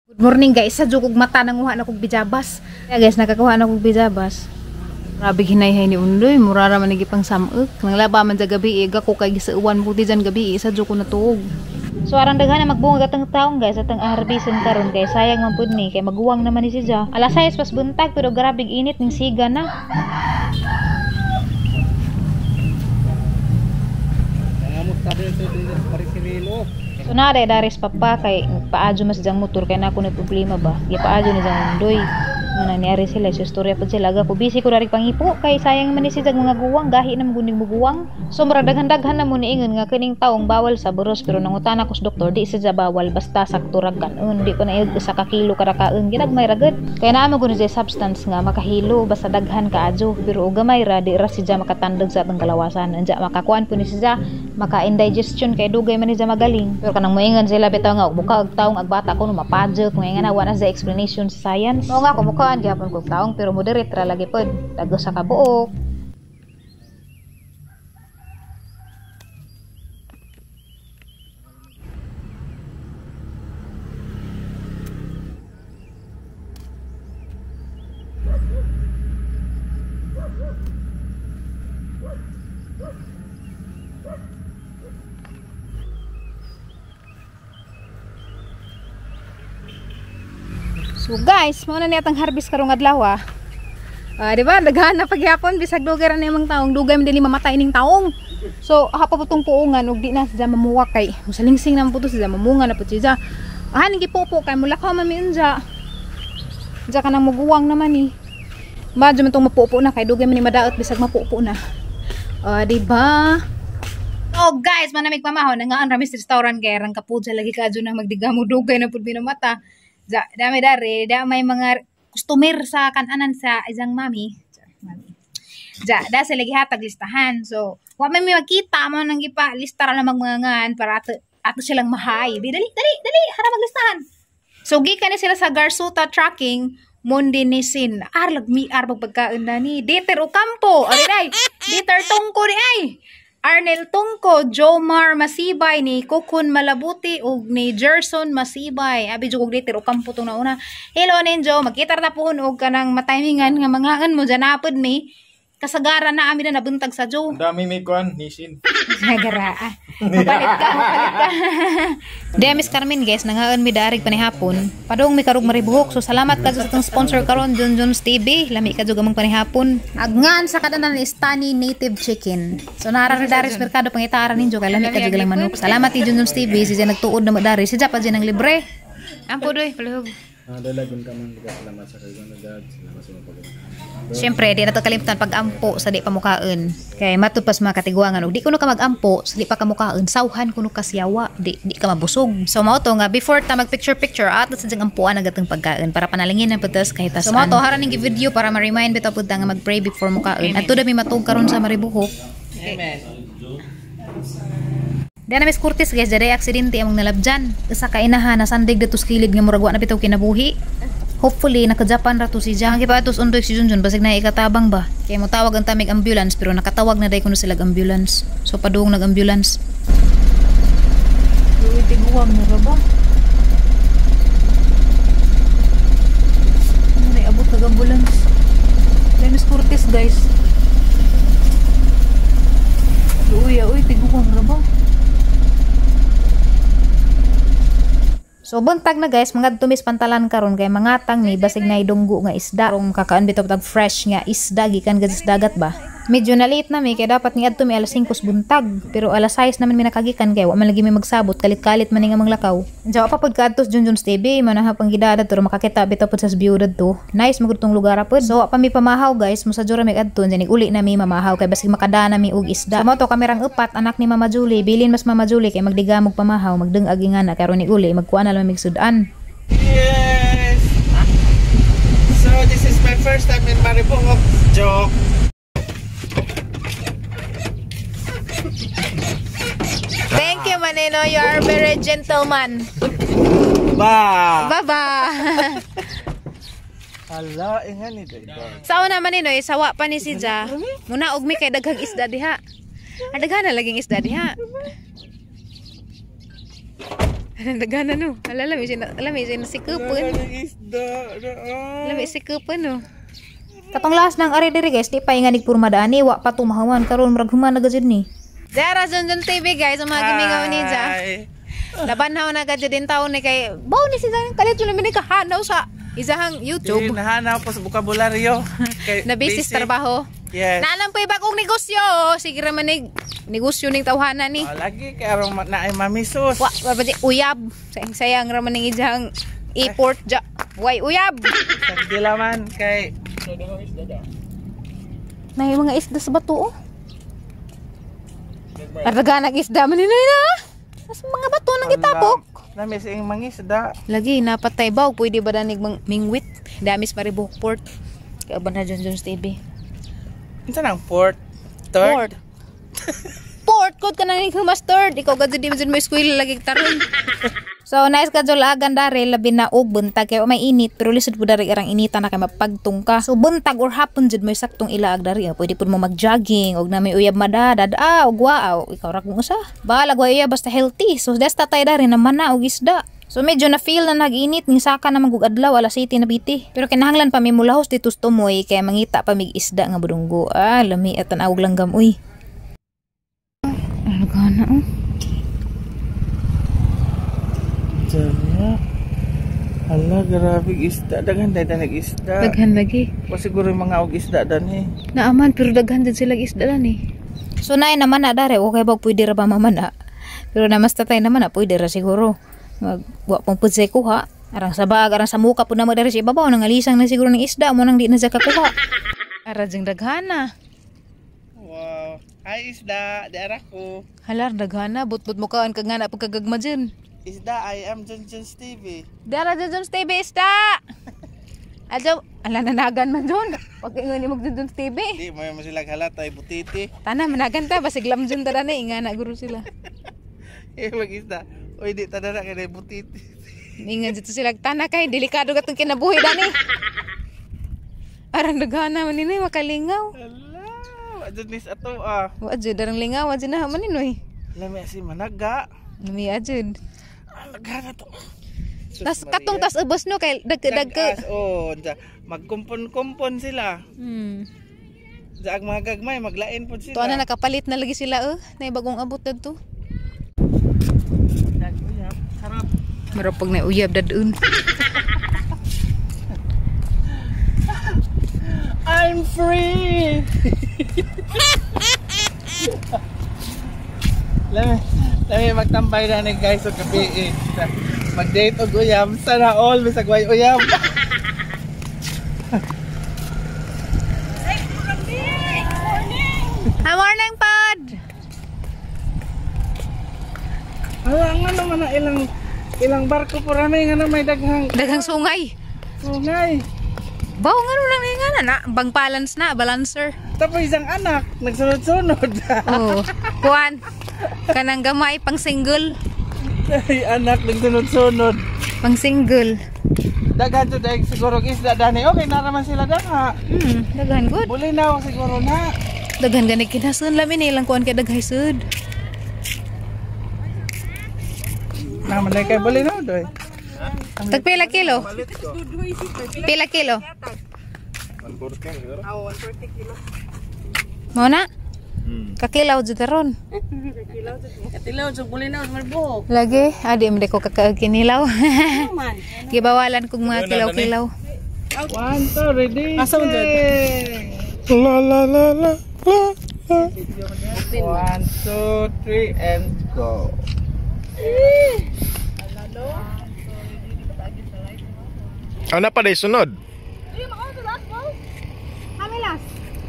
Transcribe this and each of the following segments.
Good morning guys, sa jukog mata nanguha na kog bijabas. Kaya guys, nakakuha na kog bijabas. Grabe hinay-hay ni Undoy, murara man pang sameuk. Nanglaba man sa gabi, iga ko kay gisauwan puti jan gabi, sa juko na tuog. So arang daghan na magbunga gatang taong guys, atang harbisin karon kay sayang man pud ni kay maguwang naman ni siya. Alas 6 pas buntag pero grabe init ning siga na. So daris papa kay paadyo mas jang motor kay na ako na problema ba. Ya paadyo ni jang Undoy. Nga nangyari sila sa istorya pa sila aga ko busy ko dari pangipo kay sayang man ni si jag mga guwang gahi na guning muguwang. So daghan-daghan na mo niingon nga kining taong bawal sa buros pero nangutan ako sa doktor di sa bawal basta sakto ra kanon di ko na sa kakilo kada kaon ginagmay ra gud. Kay naa mo gud sa substance nga makahilo basta daghan kaadyo pero gamay ra di ra si ja makatandog sa atong kalawasan. Anja makakuan po ni si ja maka indigestion kay dugay man ni ja magaling. Pero kanang moingon sila bitaw nga muka og taong agbata ko no mapadyo kung nga na wala sa explanation sa science. Oo nga ko mukaan gyapon kog taong pero moderate ra lagi pod dagos sa kabuok. So guys, mo na niyatang harvest karong adlaw ah. Di ba? Daghan na pagyapon bisag dugay ra nimang taong dugay man dili mamatay ning taong. So hapa putong puungan ug di na siya mamuwa kay musalingsing na puto siya mamunga na pud siya. Ning gipopo kay mulakaw man mi unja. Diya ka nang muguwang naman ni. Madyo man tong mapupo na kay dugay man ni madaot bisag mapupo na. Di ba? Oh guys, manamig pamahon nga ang Ramis restaurant kay rang kapudsa lagi kadyo nang magdigamo dugay na pud binamata. Dami dari, may mga customer sa kananan sa isang mami. Da sa lagi hatag listahan. So, wa may makita mo nang gipa listara na magmangan para ato silang mahay. Dali, hara maglistahan. So, gikan ni sila sa Garsuta Trucking, Mondinisin. Lagmi pagkaon na ni. Dieter Ocampo. Ariday, Dieter Tongko di ay. Arnel Tungko, Jomar Masibay, ni Kukun Malabuti, ug ni Gerson Masibay. Abi jugog dito Ocampo tong nauna. Hello Ninjo, magkita ta pohon og kanang matimingan nga mangaan mo janapod mi. Kasagaran na amin na nabuntag sa Jo. Ang dami may kuan, nisin. Nagara. Mapalit ka. Demis Carmen guys, nangaan mi darig panihapon. Padong mi karog maribuhok. So salamat ka sa itong sponsor karon Junjun's TV. Lami ka juga mang panihapon. Agngan sa kadanan ni Stani Native Chicken. So narara daris merkado pangitaran ninyo kay lami ka juga lang manok. Salamat ni Junjun's TV. Siya nagtuod na madari. Siya pa dyan ang libre. Ampo doy, palihog. Dalagun ka man diga salamat sa kaibigan nagad. Salamat sa mga Siyempre, di na ito kalimutan pag-ampo sa di pamukaan. Kaya matupas mga katiguangan. O di kuno ka mag-ampo, sa di pa kamukaan, sauhan kuno ka siyawa, di ka mabusog. So mao to nga, before ta mag-picture-picture, at sa dyang ampuan agatang pagkaan para panalingin ng putas kahit tasan. So mao to, haran ng video para ma-remind bitaw po nga mag-pray before mukaan. At to dami matug karon sa maribuhok. Amen. Diyan na Miss Curtis guys, jaday aksidente among nalabjan. Isa ka inahan na sandig datos kilid nga muragwa na bitaw kinabuhi. Hopefully naka-Japan ra to si Jang. Gipatos undoy si Junjun basig na ikatabang ba. Kaya mo tawag ang tamig ambulance pero nakatawag na day kuno sila ambulance. So padung nag-ambulance. Uy, tiguwang na ba? Ano abot nag-ambulance? Miss Curtis guys. Uy, tiguwang na ba? So buntag na guys, mga tumis pantalan karon kay mangatang ni basig na idunggo nga isda. Kung kakaan bitaw tag fresh nga isda gikan gadis dagat ba. Medyo na late na mi kay dapat ni adto mi alas 5 buntag. Pero alas 6 naman mi nakagikan kay wa man lagi mi magsabot kalit-kalit man nga manglakaw. Jawa pa pud kadtos Junjun's TV manaha pang gidada pero makakita bitaw pud sa view dadto. Nice magudtong lugar pud. So wa pa mi pamahaw guys, musadyo ra mi adto nya uli na mi mamahaw kay basig makadana mi og isda. So mo to kamerang upat anak ni Mama Julie, bilin mas Mama Julie kay magdigamog pamahaw magdeng agingana karon ni uli magkuan na lang migsudan. Yes! So this is my first time in Maribohok. Joke! Thank you Manino, you are very gentleman. Baba. Hala, ingan ni dito. Sao na Manino, sawa pa ni si Ja. Muna og mi kay daghang isda diha. Daghan na laging isda diha. Nagana no. Alala mi sikupon. Isda. Lami sikupon no. Katong last nang ari diri guys, di pa inganig purmadani wa pa tumahawan karon murag human na gajud ni. Zara Junjun TV guys, ang mga gimingaw ni Ja. Laban na na gajud din taon ni kay baw ni si Zang kalit jud mi kahanaw sa isahang YouTube. Nahanaw po sa bokabularyo. Na busy sa trabaho. Yes. Naalam po iba kong negosyo. Sige raman negosyo ning tawhana ni. Lagi kay aron na ay mamisos. Wa babadi uyab. Sayang raman ning ijang import ja. Way uyab. Hindi laman kay may mga isda sa bato oh. Arga nag-isda man nila na. Mas mga bato nang gitapok. Namis ing mangisda. Lagi napatay baw pwede ba danig mingwit. Damis maribok port. Kay uban na Junjun's TV. Unsa nang port? Third? Port kod ka nang humas third. Ikaw gadto di mo school lagi taron. So nice ka jol agan dare labi na og buntag kay may init pero lisod pud dari arang initan na kay mapagtungka. So buntag or hapon jud may saktong ilaag dari. Pwede pud mo mag-jogging og na may uyab madadad og waaw ikaw ra kung usa. Bahala gwa uyab basta healthy. So des tatay dari naman na og isda. So medyo na feel na nag-init ni saka na magug adlaw alas 7 na biti. Pero kinahanglan pa mi mulahos dito sa tumoy kay mangita pa mig isda nga budunggo. Lami atan awog langgam uy. Ano kana oh. Jaya. Hala, grabe isda. Daghan day nag-isda. Daghan lagi. O siguro yung mga og isda dan Naaman pero daghan din sila isda dan So naay naman na dare okay ba pwede ra ba mamana. Pero namas tatay naman na pwede ra siguro. Magwa pong pud say kuha. Arang sabag, arang sa muka pud na mo dare si ibabaw nang alisang na siguro ng isda mo nang di na sa kakuha. Ara jing daghana. Wow. Hi isda, di ara ko. Halar daghana but mo kaan kag ngana pagkagagma dyan. Isda, I am Junjun's TV. Dara Junjun's TV isda. Adyo, ala nanagan man dun. Wag kay ngani mag Junjun's TV. Di mo sila halata ay butiti. Tana managan ta basig lamjun ta dani ingana guru sila. Mag isda. Oy di tadara kay butiti. Ingan dito sila tana kay delikado katong kinabuhi dani. Arang daghana man ni makalingaw. Hala, wa jud nis ato Wa jud darang lingaw wa jud na man ninoy. Lami si managa. Lami ajud. Nagana to. Tas katong tas ubos no kay dag magkumpon-kumpon sila. Jaag mga gagmay maglain pod sila. Tuwa na nakapalit na lagi sila na bagong abot dadto. Sarap. Marapag na uyab dadun. I'm free. Lami magtambay na ni guys sa gabi mag-date og uyab. Sana all bisag way uyab. Morning pod. Nga naman na ilang barko po rami nga na may Daghang sungay. Sungay. Baw nga lang na bang balancer. Tapos isang anak nagsunod-sunod. Oh, kuan. Kanang gamay pang single. Ay anak nagsunod-sunod. Pang single. Daghan to dahil siguro isda dani. Okay na naman sila dagha. Daghan good. Buli na siguro na. Daghan gani kinasun lamin ilang kuan kay daghay sud. Naman na kay buli na doy. Tag pila kilo? Pila kilo? 140 kilo. Mo na? Kakilaw jud taron. Katilaw sa buli na marbo. Lagi, adi mo ko kakakinilaw. Gibawalan kog mga kilaw-kilaw. 1, 2, ready. Asa mo dyan? La la la la la. 1, 2, 3 and go. Ano pa day sunod? Kamilas.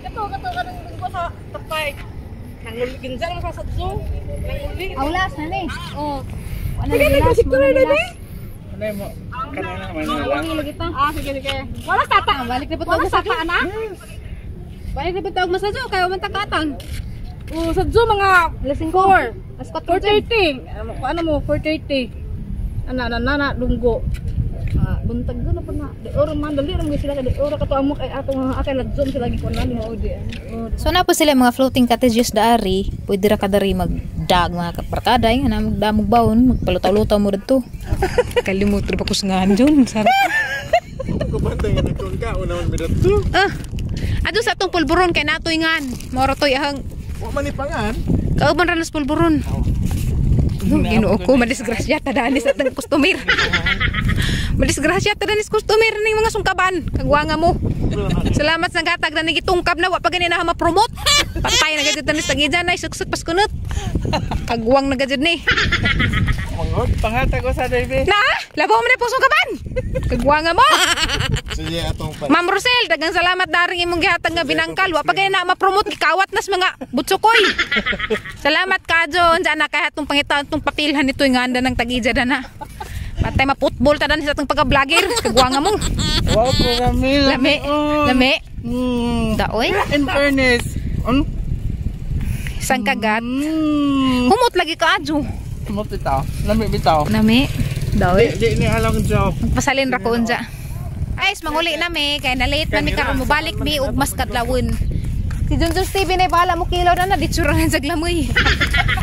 Kato kanang ko sa tapay. Nanguli ginjal mo sa sadso. Nanguli. Aulas na ni. Oh. Ano na siguro na ni? Ano mo? Kanina naman Wala lagi ta. Sige sige. Wala tata. Balik na putog sa pa ana. Balik na putog masadyo kayo man takatang. Oh, sadso mga Lasing 4. As 4:30. Ano mo 4:30. Ana lunggo. buntag na pa na. Di oro man dali ra mo sila kay oro kato amo kay atong akay ladzom sila gikunan mo di. So na po sila mga floating cottages daari, pwede ra kadari mag dag mga kaparkada nga na magdamog baon magpalutaw-lutaw mo dito. Kalimutan pa ko sa nganjon. Sarap. Kubantay nga nagkon ka, unawan mi dito. Ado sa atong pulburon kay natoy ngan. Moro toy ahang Wa man ipangan. kauban ra nas pulburon. Ginoo ko madisgrasya ta dani sa atong customer. Madisgrasya ta dani sa customer ning mga sungkaban. Kagwanga mo. Salamat sa gatag na nagitungkab na wa pa gani na ma-promote. Patay na gadid tanis tagija na suksok pas kunot. Kagwang na gadid ni. Mangod, pangatag ko sa David. Na, labaw mo na po sungkaban. Kagwanga mo. Sige atong pa. Ma'am Rosel, dagang salamat daring imong gihatag nga binangkal. Wa pa gani na ma-promote gikawat nas mga butsukoy. Salamat kadyo unsa na kay hatong pangitaon tong papilhan nito nga anda ng tagija na. Patay ma-football ta dan sa atong pagka-vlogger. Kagwanga mo. Wow, programi. Lami, lami. Daoy, In fairness. isang kagat. Humot lagi ka adyo. Mo bitaw. Lami bitaw. Nami, daoy. Di ni alang job. Magpasalin ra ko unsa. Ayos manguli nami kay na late nami karon mo balik mi ug mas kadlawon. Si Junjun Stevie na bahala mo kilaw na ditsura na sa glamoy.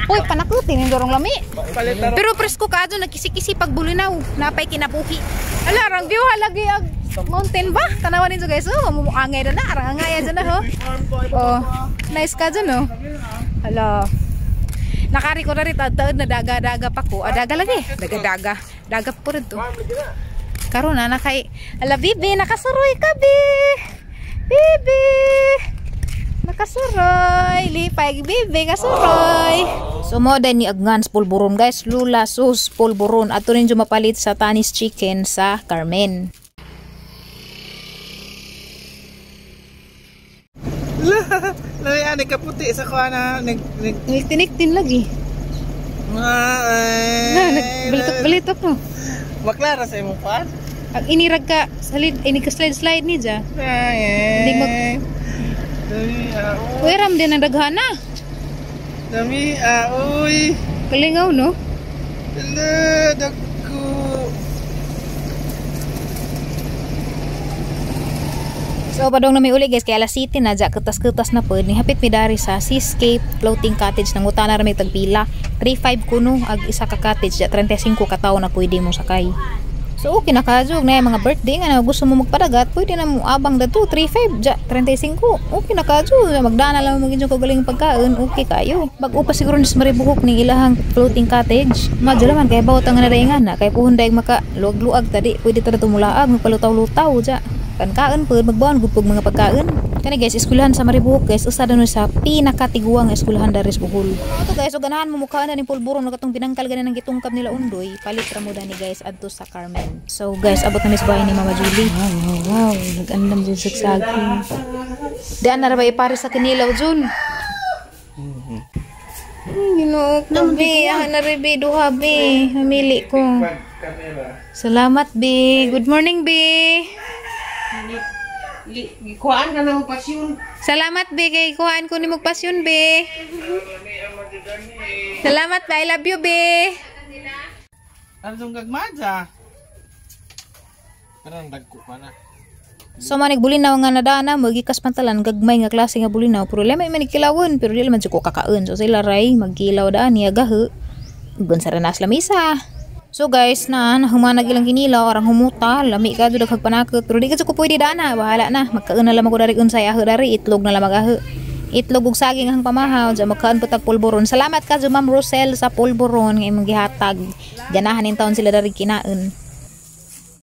Uy, panakutin yung dorong lami. Palitar. Pero presko ka adyo nagkisi-kisi pag bulinaw. Napay kinabuhi. Ala, rang view halagi ag mountain ba? Tanawan ninyo guys. Oh, mamumuangay na na. Arang angay dyan na ho. Oh, nice ka dyan oh. Hala. Nakari ko na rin taon na daga-daga pa ko. Daga lagi. Daga-daga. Daga po rin to. Karoon na nakay. Ala, Bibi, nakasuroy ka, Bibi. Nakasuroy. Lipay, Bibi, kasuroy. So, mo din ni Agngans pulburon guys. Lula sus pulburon. Ato rin mapalit sa Tanis Chicken sa Carmen. Lami ani kaputi sa kuha na Tinik-tin lagi. Na, nagbalitok-balitok no. Maklara sa imong pan. Ang inirag ka, inig ka slide-slide ni dya. Hindi mag... Uy, ram din ang daghana. Dami, uy. Kalingaw, no? Hello, dagko. So, padong na may uli guys, kaya alas 7 na dya, kutas-kutas na po. Nihapit mi dari sa Seascape Floating Cottage. Nanguta na rin may tagpila. 3.5 kuno, ag isa ka cottage, dya 35 katao na pwede mo sakay. So, okay na kajog na yung mga birthday nga na gusto mo magpadagat, pwede na mo abang dato, 3.5, dya 35. Okay na kajog, magdana lang mo ginyo kagaling pagkaon, okay kayo. Bag-upa siguro nis maribuhok ni ilahang floating cottage. Madyo naman, kaya bawat ang nadaingan na, kaya puhunday maka luag-luag tadi, pwede tada tumulaag, magpalutaw-lutaw, dya. Pagkaon po, magbaon gupog mga pagkaon. Kani guys, eskwelahan sa Maribuhok guys, usa daw sa pinakatiguang eskwelahan dari sa Bohol. Ito guys, so ganahan mo mukha na ni pulburon na katong binangkal ganan ng gitungkab nila undoy, palit ra mo dani guys adto sa Carmen. So guys, abot na ni sa bahay ni Mama Julie. Wow, nag-andam din sa sagi. Diyan na ra ba ipare sa kanilaw Jun? Ginoo ko be, na rebe duha be, mamili ko. Salamat be. Good morning be. Kuhaan ka ng pasyon. Salamat be kay kuhaan ko ni magpasyon be. Salamat be, I love you be. Ano yung gagmadya? Karang dagko pa na. So manig bulinaw nga nadana magikas pantalan gagmay nga klase nga bulinaw pero lemay man kilawon pero dili man jud ko kakaon. So sila ray magkilaw daan niya gahe. Ugon sa renas lamisa. So guys, nahumanag ilang kinilaw, orang humuta, lami ka doon nagpanakot. Pero di ka ko pwede dana, bahala na. Magkaon na lang ako dari unsay aho dari, itlog na lang mag-aho. Itlog ug saging ang pamahaw, dyan magkaon po tag pulburon. Salamat ka, Ma'am Rosel, sa pulburon, ngayong gihatag. Ganahan yung taon sila dari kinaon.